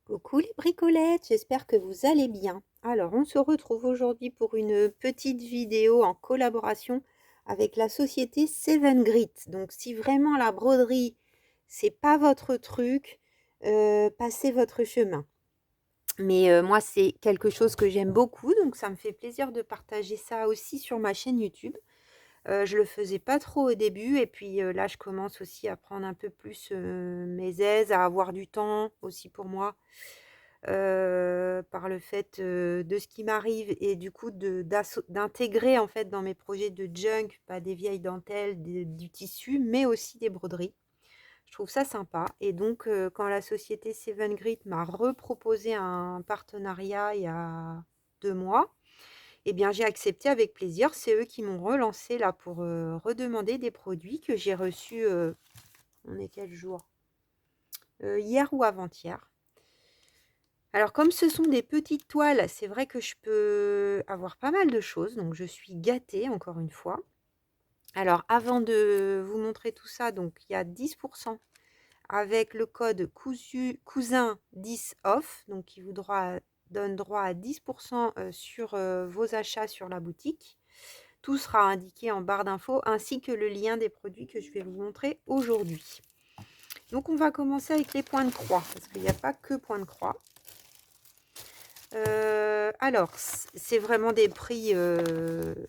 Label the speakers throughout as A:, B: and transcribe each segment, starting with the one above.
A: Coucou les bricolettes, j'espère que vous allez bien. Alors, on se retrouve aujourd'hui pour une petite vidéo en collaboration avec la société Seven Grit. Donc, si vraiment la broderie, c'est pas votre truc, passez votre chemin. Mais moi, c'est quelque chose que j'aime beaucoup, donc ça me fait plaisir de partager ça aussi sur ma chaîne YouTube. Je le faisais pas trop au début et puis là, je commence aussi à prendre un peu plus mes aises, à avoir du temps aussi pour moi. Par le fait, de ce qui m'arrive et du coup d'intégrer en fait dans mes projets de junk, pas des vieilles dentelles, du tissu, mais aussi des broderies. Je trouve ça sympa et donc quand la société Seven Grit m'a reproposé un partenariat il y a 2 mois, eh bien j'ai accepté avec plaisir. C'est eux qui m'ont relancé là pour, redemander des produits que j'ai reçus, on est quel jour? Hier ou avant-hier. Alors comme ce sont des petites toiles, c'est vrai que je peux avoir pas mal de choses, donc je suis gâtée encore une fois. Alors avant de vous montrer tout ça, donc il y a 10 avec le code cousin 10 off, donc qui vous donne droit à 10 sur vos achats sur la boutique. Tout sera indiqué en barre d'infos ainsi que le lien des produits que je vais vous montrer aujourd'hui. Donc on va commencer avec les points de croix, parce qu'il n'y a pas que points de croix. Alors, c'est vraiment des prix,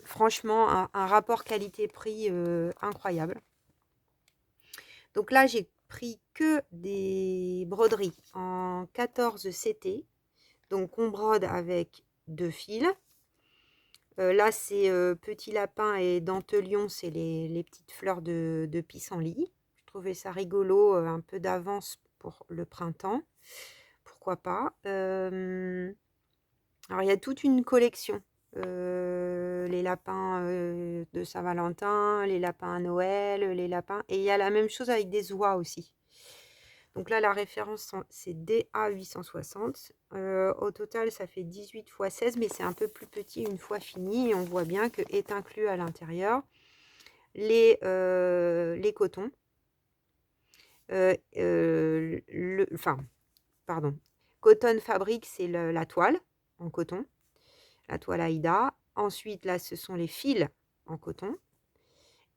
A: franchement, un rapport qualité-prix incroyable. Donc là, j'ai pris que des broderies en 14 CT. Donc, on brode avec 2 fils. Là, c'est petit lapin et dentelion, c'est les petites fleurs de pissenlit. Je trouvais ça rigolo, un peu d'avance pour le printemps. Pourquoi pas. Alors, il y a toute une collection. Les lapins de Saint-Valentin, les lapins à Noël, les lapins. Et il y a la même chose avec des oies aussi. Donc là, la référence, c'est DA860. Au total, ça fait 18 x 16, mais c'est un peu plus petit une fois fini. Et on voit bien que est inclus à l'intérieur les cotons. Enfin, pardon. Cotton Fabric, c'est la toile en coton. La toile Aïda. Ensuite, là, ce sont les fils en coton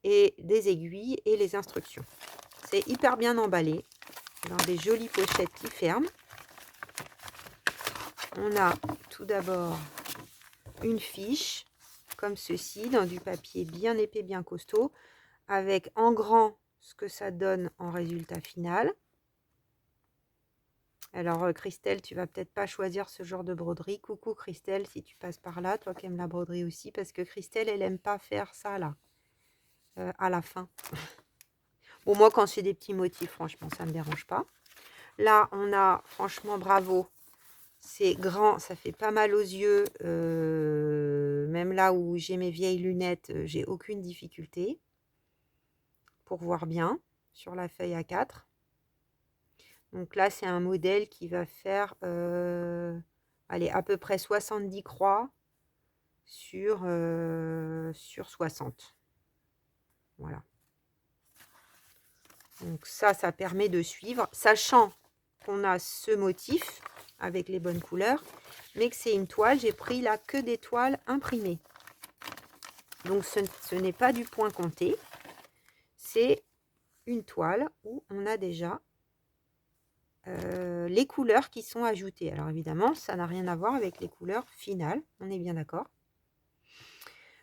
A: et des aiguilles et les instructions. C'est hyper bien emballé dans des jolies pochettes qui ferment. On a tout d'abord une fiche comme ceci dans du papier bien épais, bien costaud, avec en grand ce que ça donne en résultat final. Alors Christelle, tu vas peut-être pas choisir ce genre de broderie. Coucou Christelle, si tu passes par là, toi qui aimes la broderie aussi, parce que Christelle, elle aime pas faire ça là, à la fin. Bon, moi, quand c'est des petits motifs, franchement, ça me dérange pas. Là, on a, franchement, bravo. C'est grand, ça fait pas mal aux yeux. Même là où j'ai mes vieilles lunettes, j'ai aucune difficulté pour voir bien sur la feuille A4. Donc là, c'est un modèle qui va faire allez, à peu près 70 croix sur 60. Voilà. Donc ça permet de suivre, sachant qu'on a ce motif avec les bonnes couleurs, mais que c'est une toile. J'ai pris là que des toiles imprimées. Donc ce n'est pas du point compté. C'est une toile où on a déjà les couleurs qui sont ajoutées. Alors évidemment, ça n'a rien à voir avec les couleurs finales. On est bien d'accord.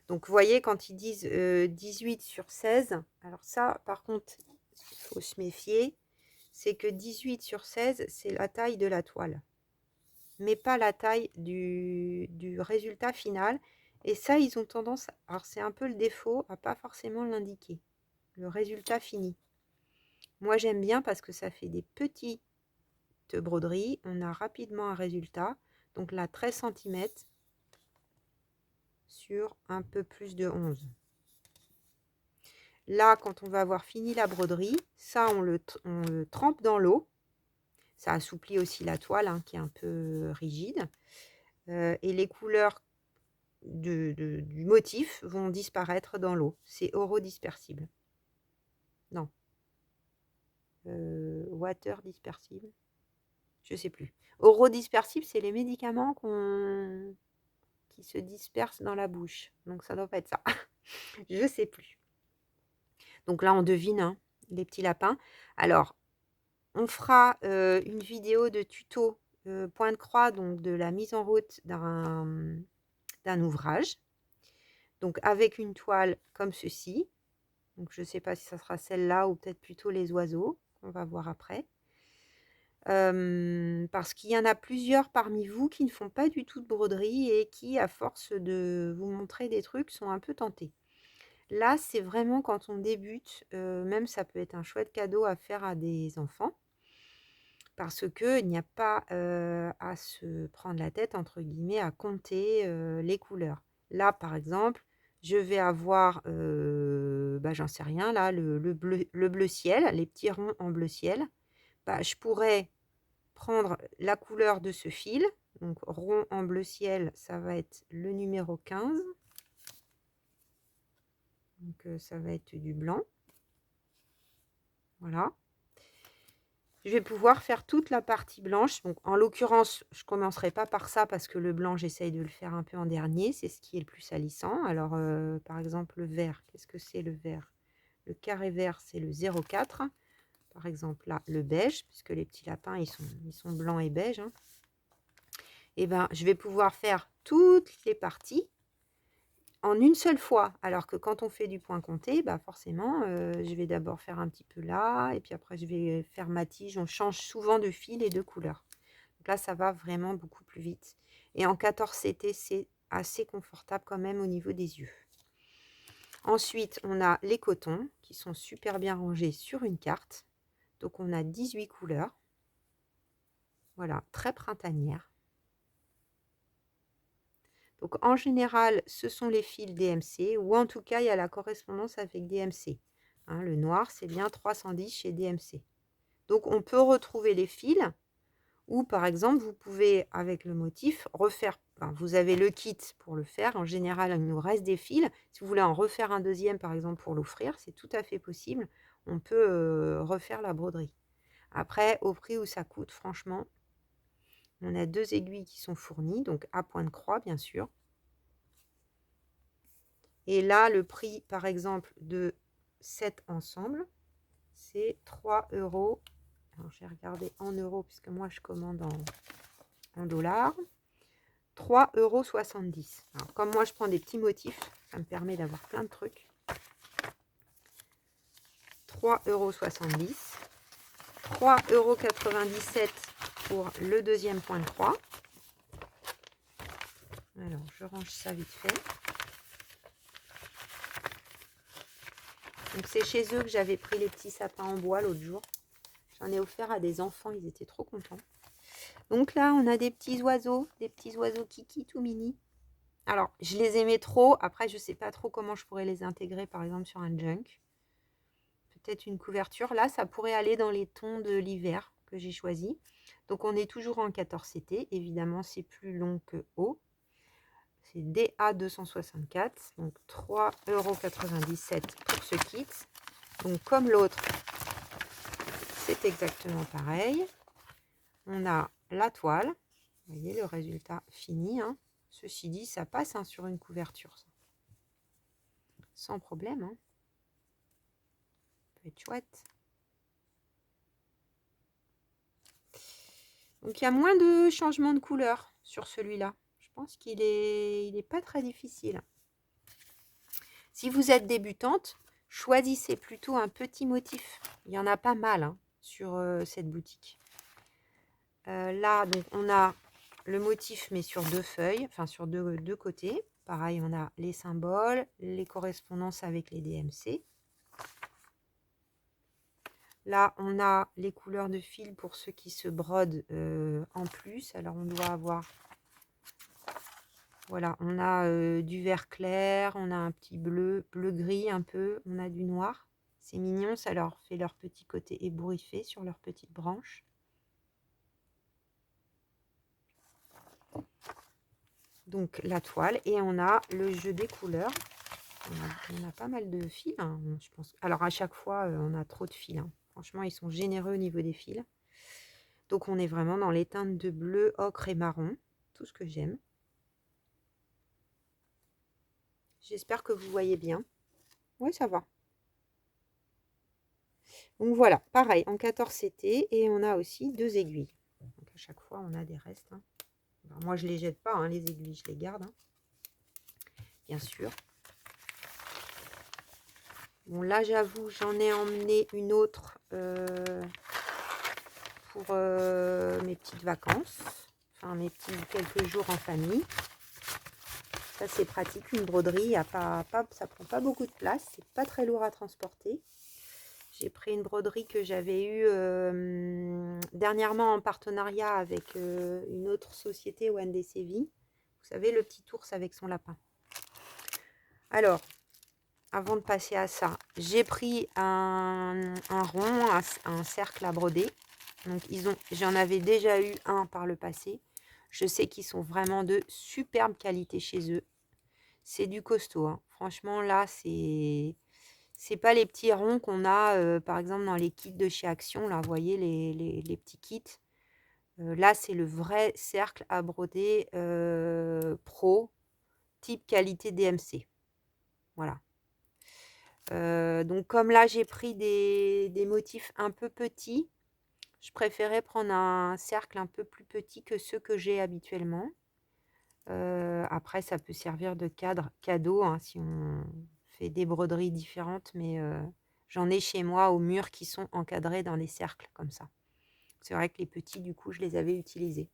A: Donc vous voyez, quand ils disent 18 sur 16, alors ça, par contre, il faut se méfier. C'est que 18 sur 16, c'est la taille de la toile, mais pas la taille du résultat final. Et ça, ils ont tendance, alors c'est un peu le défaut, à pas forcément l'indiquer, le résultat fini. Moi, j'aime bien parce que ça fait des petites broderies. On a rapidement un résultat. Donc là, 13 cm sur un peu plus de 11. Là, quand on va avoir fini la broderie, ça, on le trempe dans l'eau. Ça assouplit aussi la toile, hein, qui est un peu rigide. Et les couleurs du motif vont disparaître dans l'eau. C'est oro-dispersible. Non. Water dispersible. Je sais plus. Orodispersible, c'est les médicaments qui se dispersent dans la bouche. Donc ça doit pas être ça. Je sais plus. Donc là, on devine, hein, les petits lapins. Alors, on fera une vidéo de tuto point de croix, donc de la mise en route d'un ouvrage. Donc avec une toile comme ceci. Donc je ne sais pas si ça sera celle-là ou peut-être plutôt les oiseaux. On va voir après. Parce qu'il y en a plusieurs parmi vous qui ne font pas du tout de broderie et qui, à force de vous montrer des trucs, sont un peu tentés. Là, c'est vraiment quand on débute, même ça peut être un chouette cadeau à faire à des enfants. Parce qu'il n'y a pas à se prendre la tête, entre guillemets, à compter les couleurs. Là, par exemple, je vais avoir, j'en sais rien, là, le bleu ciel, les petits ronds en bleu ciel. Bah, je pourrais prendre la couleur de ce fil. Donc, rond en bleu ciel, ça va être le numéro 15. Donc, ça va être du blanc. Voilà. Je vais pouvoir faire toute la partie blanche. Donc, en l'occurrence, je ne commencerai pas par ça parce que le blanc, j'essaye de le faire un peu en dernier. C'est ce qui est le plus salissant. Alors, par exemple, le vert, qu'est-ce que c'est le vert? Le carré vert, c'est le 0,4. Par exemple, là, le beige, puisque les petits lapins, ils sont blancs et beige. Hein. Et ben, je vais pouvoir faire toutes les parties en une seule fois, alors que quand on fait du point compté, bah forcément, je vais d'abord faire un petit peu là, et puis après je vais faire ma tige. On change souvent de fil et de couleur. Donc là, ça va vraiment beaucoup plus vite. Et en 14 CT, c'est assez confortable quand même au niveau des yeux. Ensuite, on a les cotons qui sont super bien rangés sur une carte. Donc on a 18 couleurs. Voilà, très printanière. Donc en général, ce sont les fils DMC, ou en tout cas, il y a la correspondance avec DMC. Hein, le noir, c'est bien 310 chez DMC. Donc on peut retrouver les fils, ou par exemple, vous pouvez, avec le motif, refaire. Enfin, vous avez le kit pour le faire. En général, il nous reste des fils. Si vous voulez en refaire un deuxième, par exemple, pour l'offrir, c'est tout à fait possible. On peut refaire la broderie. Après, au prix où ça coûte, franchement, on a 2 aiguilles qui sont fournies, donc à point de croix, bien sûr. Et là, le prix, par exemple, de cet ensemble, c'est 3 €. Alors, j'ai regardé en euros, puisque moi, je commande en dollars. 3,70 €. Alors, comme moi, je prends des petits motifs, ça me permet d'avoir plein de trucs. 3,70 €. 3,97 € pour le deuxième point de croix. Alors, je range ça vite fait. Donc, c'est chez eux que j'avais pris les petits sapins en bois l'autre jour. J'en ai offert à des enfants, ils étaient trop contents. Donc là, on a des petits oiseaux kiki tout mini. Alors, je les aimais trop. Après, je ne sais pas trop comment je pourrais les intégrer, par exemple, sur un junk. Peut-être une couverture. Là, ça pourrait aller dans les tons de l'hiver que j'ai choisi. Donc, on est toujours en 14 CT. Évidemment, c'est plus long que haut. C'est DA 264. Donc, 3,97 € pour ce kit. Donc, comme l'autre, c'est exactement pareil. On a la toile. Vous voyez le résultat fini. Hein. Ceci dit, ça passe hein, sur une couverture. Ça. Sans problème. Hein. Ça peut être chouette. Donc, il y a moins de changements de couleur sur celui-là. Je pense qu'il est pas très difficile. Si vous êtes débutante, choisissez plutôt un petit motif. Il y en a pas mal hein, sur cette boutique. Là, donc, on a le motif, mais sur 2 feuilles, enfin sur deux côtés. Pareil, on a les symboles, les correspondances avec les DMC. Là, on a les couleurs de fil pour ceux qui se brodent en plus. Alors, on doit avoir... Voilà, on a du vert clair, on a un petit bleu, bleu-gris un peu, on a du noir. C'est mignon, ça leur fait leur petit côté ébouriffé sur leurs petites branches. Donc, la toile. Et on a le jeu des couleurs. On a pas mal de fils, hein, je pense. Alors, à chaque fois, on a trop de fils. Hein. Franchement, ils sont généreux au niveau des fils. Donc on est vraiment dans les teintes de bleu, ocre et marron. Tout ce que j'aime. J'espère que vous voyez bien. Oui, ça va. Donc voilà, pareil, en 14 CT. Et on a aussi 2 aiguilles. Donc à chaque fois, on a des restes. Hein. Alors, moi, je ne les jette pas, hein, les aiguilles, je les garde. Hein. Bien sûr. Bon, là, j'avoue, j'en ai emmené une autre pour mes petites vacances. Enfin, mes petits quelques jours en famille. Ça, c'est pratique. Une broderie, ça prend pas beaucoup de place. C'est pas très lourd à transporter. J'ai pris une broderie que j'avais eue dernièrement en partenariat avec une autre société, ONDC Vie. Vous savez, le petit ours avec son lapin. Alors, avant de passer à ça, j'ai pris un rond, un cercle à broder. Donc, j'en avais déjà eu un par le passé. Je sais qu'ils sont vraiment de superbe qualité chez eux. C'est du costaud. Hein. Franchement, là, c'est pas les petits ronds qu'on a, par exemple, dans les kits de chez Action. Là, vous voyez, les petits kits. Là, c'est le vrai cercle à broder pro, type qualité DMC. Voilà. Donc, comme là, j'ai pris des motifs un peu petits, je préférais prendre un cercle un peu plus petit que ceux que j'ai habituellement. Après, ça peut servir de cadre cadeau hein, si on fait des broderies différentes, mais j'en ai chez moi au mur qui sont encadrés dans des cercles comme ça. C'est vrai que les petits, du coup, je les avais utilisés.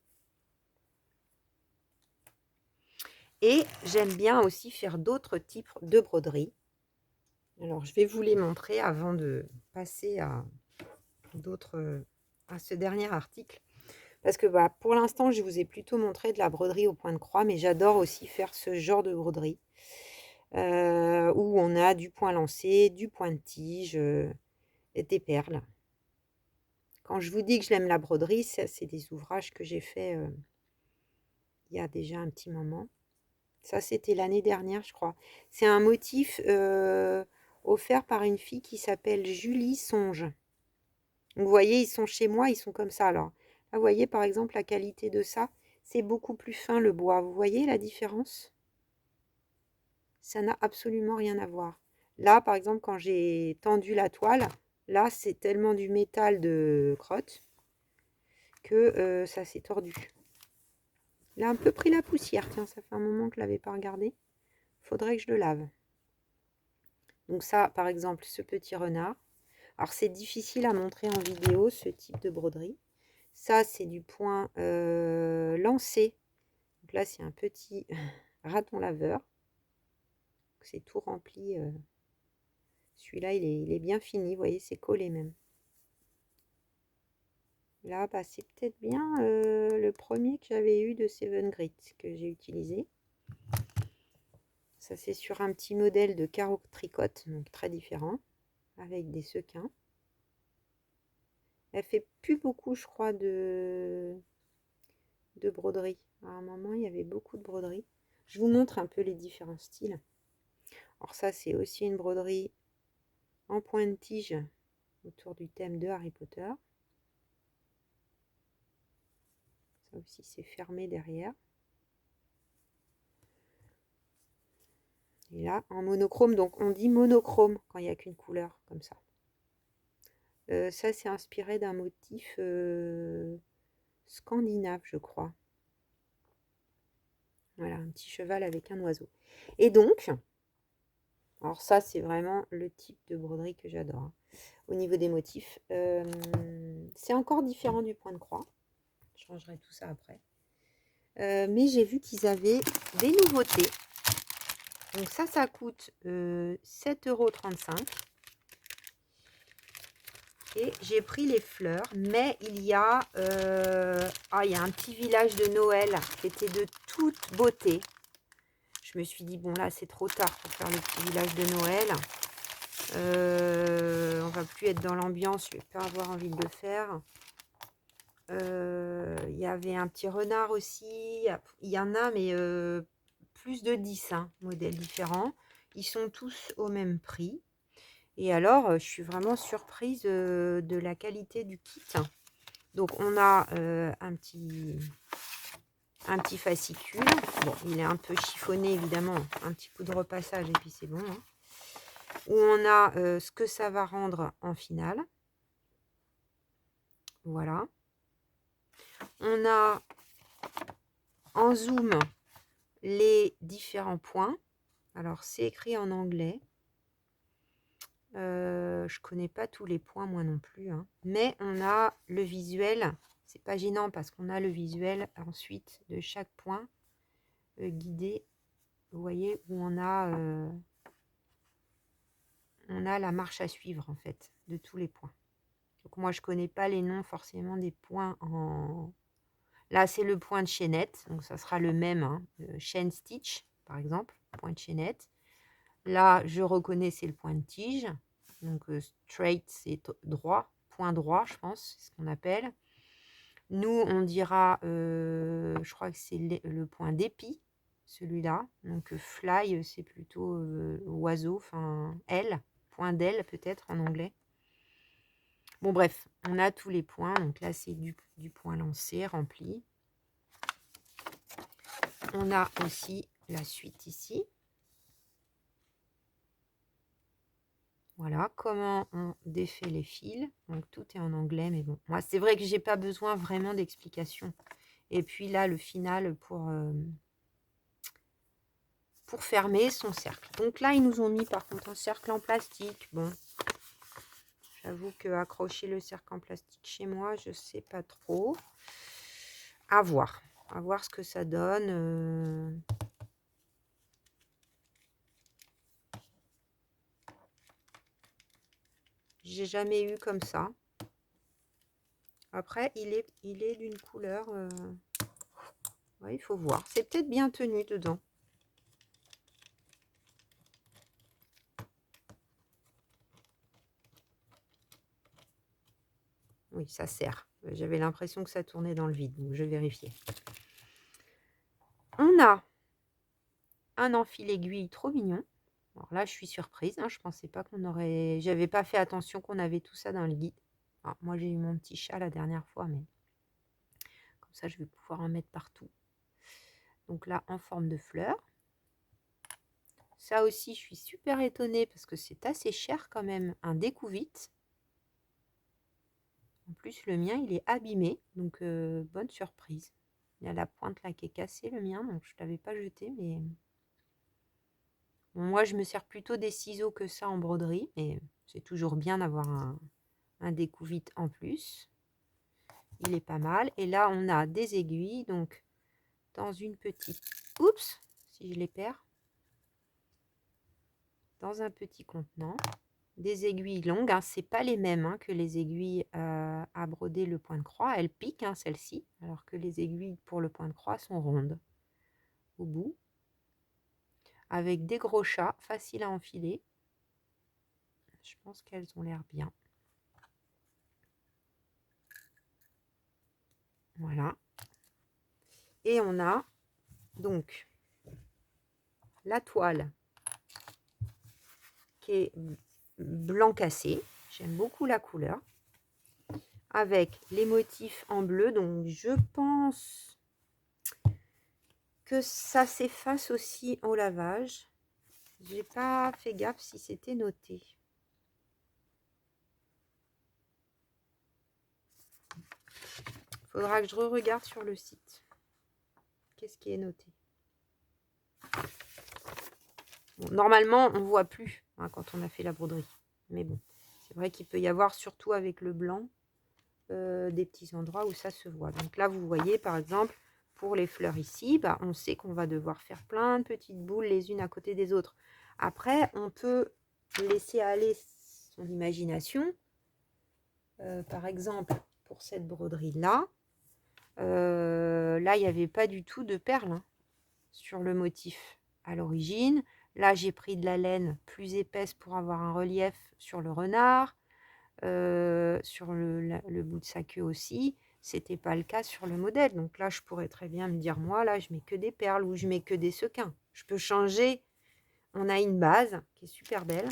A: Et j'aime bien aussi faire d'autres types de broderies. Alors, je vais vous les montrer avant de passer à ce dernier article. Parce que bah, pour l'instant, je vous ai plutôt montré de la broderie au point de croix, mais j'adore aussi faire ce genre de broderie. Où on a du point lancé, du point de tige, et des perles. Quand je vous dis que je l'aime la broderie, c'est des ouvrages que j'ai fait il y a déjà un petit moment. Ça, c'était l'année dernière, je crois. C'est un motif offert par une fille qui s'appelle Julie Songe. Vous voyez, ils sont chez moi, ils sont comme ça. Alors, là, vous voyez, par exemple, la qualité de ça, c'est beaucoup plus fin, le bois. Vous voyez la différence? Ça n'a absolument rien à voir. Là, par exemple, quand j'ai tendu la toile, là, c'est tellement du métal de crotte que ça s'est tordu. Il a un peu pris la poussière. Tiens, ça fait un moment que je ne l'avais pas regardé. Faudrait que je le lave. Donc ça, par exemple, ce petit renard. Alors, c'est difficile à montrer en vidéo, ce type de broderie. Ça, c'est du point lancé. Donc là, c'est un petit raton laveur. C'est tout rempli. Celui-là, il est bien fini. Vous voyez, c'est collé même. Là, bah, c'est peut-être bien le premier que j'avais eu de Seven Grit que j'ai utilisé. Ça, c'est sur un petit modèle de carreau tricote, donc très différent, avec des sequins. Elle fait plus beaucoup, je crois, de broderie. À un moment, il y avait beaucoup de broderie. Je vous montre un peu les différents styles. Alors ça, c'est aussi une broderie en point de tige autour du thème de Harry Potter. Ça aussi, c'est fermé derrière. Et là, en monochrome, donc on dit monochrome quand il n'y a qu'une couleur, comme ça. Ça, c'est inspiré d'un motif scandinave, je crois. Voilà, un petit cheval avec un oiseau. Et donc, alors ça, c'est vraiment le type de broderie que j'adore. Hein. Au niveau des motifs, c'est encore différent du point de croix. Je changerai tout ça après. Mais j'ai vu qu'ils avaient des nouveautés. Donc ça coûte 7,35 €. Et j'ai pris les fleurs, mais il y a un petit village de Noël qui était de toute beauté. Je me suis dit, bon là c'est trop tard pour faire le petit village de Noël. On va plus être dans l'ambiance, je vais pas avoir envie de le faire. Il y avait un petit renard aussi. Il y en a, mais plus de 10 modèles différents. Ils sont tous au même prix. Et alors, je suis vraiment surprise de la qualité du kit. Donc, on a un petit fascicule. Bon, il est un peu chiffonné, évidemment. Un petit coup de repassage et puis c'est bon. Hein. Où on a ce que ça va rendre en finale. Voilà. On a en zoom les différents points. Alors, c'est écrit en anglais. Je connais pas tous les points, moi non plus. Hein. Mais on a le visuel. C'est pas gênant parce qu'on a le visuel ensuite de chaque point guidé. Vous voyez où on a la marche à suivre en fait de tous les points. Donc moi je connais pas les noms forcément des points en... Là c'est le point de chaînette, donc ça sera le même, hein, chain stitch par exemple, point de chaînette. Là je reconnais c'est le point de tige, donc straight c'est droit, point droit je pense, c'est ce qu'on appelle. Nous on dira, je crois que c'est le point d'épi, celui-là. Donc fly c'est plutôt oiseau, enfin aile. Point d'aile peut-être en anglais. Bon bref, on a tous les points. Donc là, c'est du point lancé, rempli. On a aussi la suite ici. Voilà, comment on défait les fils. Donc tout est en anglais, mais bon. Moi, c'est vrai que j'ai pas besoin vraiment d'explication. Et puis là, le final pour fermer son cercle. Donc là, ils nous ont mis par contre un cercle en plastique. Bon, j'avoue que accrocher le cercle en plastique chez moi, je sais pas trop. À voir ce que ça donne. J'ai jamais eu comme ça. Après, il est d'une couleur... Ouais, il faut voir. C'est peut-être bien tenu dedans. Oui, ça sert. J'avais l'impression que ça tournait dans le vide, donc je vérifiais. On a un enfil aiguille trop mignon. Alors là, je suis surprise. Hein, je pensais pas qu'on aurait... J'avais pas fait attention qu'on avait tout ça dans le guide. Alors, moi, j'ai eu mon petit chat la dernière fois, mais comme ça, je vais pouvoir en mettre partout. Donc là, en forme de fleur. Ça aussi, je suis super étonnée parce que c'est assez cher quand même. Un découvite. En plus, le mien, il est abîmé. Donc, bonne surprise. Il y a la pointe là qui est cassée, le mien. Donc, je ne l'avais pas jeté. Mais bon, moi, je me sers plutôt des ciseaux que ça en broderie. Mais c'est toujours bien d'avoir un découvite en plus. Il est pas mal. Et là, on a des aiguilles. Donc, dans une petite... Oups, si je les perds. Dans un petit contenant. Des aiguilles longues, hein, c'est pas les mêmes hein, que les aiguilles à broder le point de croix. Elles piquent, hein, celles-ci, alors que les aiguilles pour le point de croix sont rondes au bout. Avec des gros chats, faciles à enfiler. Je pense qu'elles ont l'air bien. Voilà. Et on a donc la toile qui est blanc cassé. J'aime beaucoup la couleur. Avec les motifs en bleu. Donc je pense que ça s'efface aussi au lavage. J'ai pas fait gaffe si c'était noté. Faudra que je regarde sur le site. Qu'est-ce qui est noté? Bon, normalement, on ne voit plus hein, quand on a fait la broderie. Mais bon, c'est vrai qu'il peut y avoir, surtout avec le blanc, des petits endroits où ça se voit. Donc là, vous voyez, par exemple, pour les fleurs ici, bah, on sait qu'on va devoir faire plein de petites boules les unes à côté des autres. Après, on peut laisser aller son imagination. Par exemple, pour cette broderie-là, là, il n'y avait pas du tout de perles hein, sur le motif à l'origine. Là, j'ai pris de la laine plus épaisse pour avoir un relief sur le renard, sur le bout de sa queue aussi. C'était pas le cas sur le modèle. Donc là, je pourrais très bien me dire, moi, là, je mets que des perles ou je mets que des sequins. Je peux changer. On a une base qui est super belle,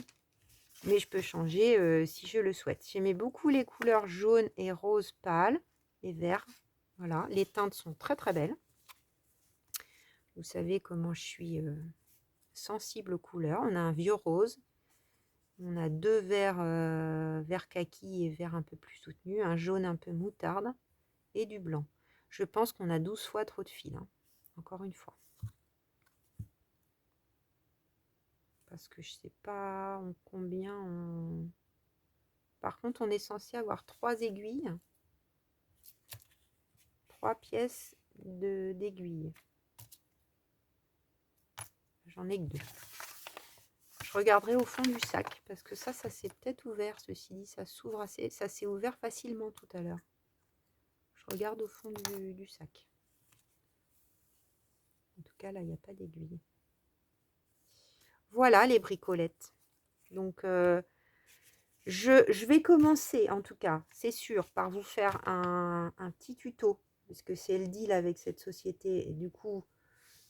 A: mais je peux changer si je le souhaite. J'aimais beaucoup les couleurs jaune et rose pâle. et vert. Voilà, les teintes sont très très belles. Vous savez comment je suis sensible aux couleurs. On a un vieux rose, on a deux verts vert kaki et vert un peu plus soutenu, un jaune un peu moutarde et du blanc. Je pense qu'on a 12 fois trop de fil, hein, encore une fois. Parce que je sais pas combien on... Par contre, on est censé avoir 3 aiguilles, 3 pièces d'aiguilles. J'en ai que 2. Je regarderai au fond du sac, parce que ça s'est peut-être ouvert, ceci dit, ça s'ouvre assez, ça s'est ouvert facilement tout à l'heure. Je regarde au fond du sac. En tout cas, là, il n'y a pas d'aiguille. Voilà les bricolettes. Donc, je vais commencer, en tout cas, c'est sûr, par vous faire un petit tuto, parce que c'est le deal avec cette société. Et du coup,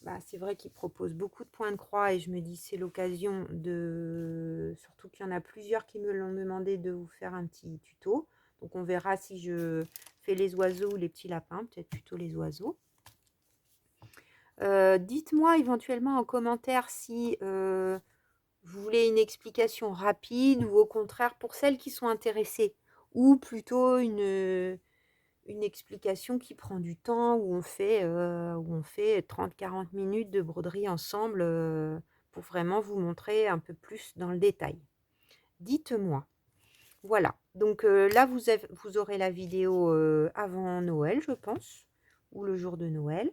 A: bah, c'est vrai qu'ils proposent beaucoup de points de croix et je me dis c'est l'occasion de... Surtout qu'il y en a plusieurs qui me l'ont demandé de vous faire un petit tuto. Donc, on verra si je fais les oiseaux ou les petits lapins, peut-être plutôt les oiseaux. Dites-moi éventuellement en commentaire si vous voulez une explication rapide ou au contraire pour celles qui sont intéressées, ou plutôt une explication qui prend du temps, où on fait 30-40 minutes de broderie ensemble pour vraiment vous montrer un peu plus dans le détail. Dites-moi. Voilà, donc là vous aurez la vidéo avant Noël, je pense, ou le jour de Noël.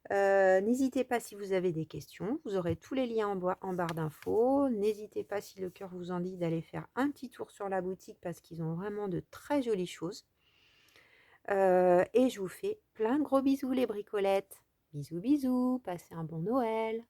A: N'hésitez pas si vous avez des questions, vous aurez tous les liens en barre d'infos. N'hésitez pas si le cœur vous en dit d'aller faire un petit tour sur la boutique parce qu'ils ont vraiment de très jolies choses. Et je vous fais plein de gros bisous les bricolettes. Bisous bisous, passez un bon Noël.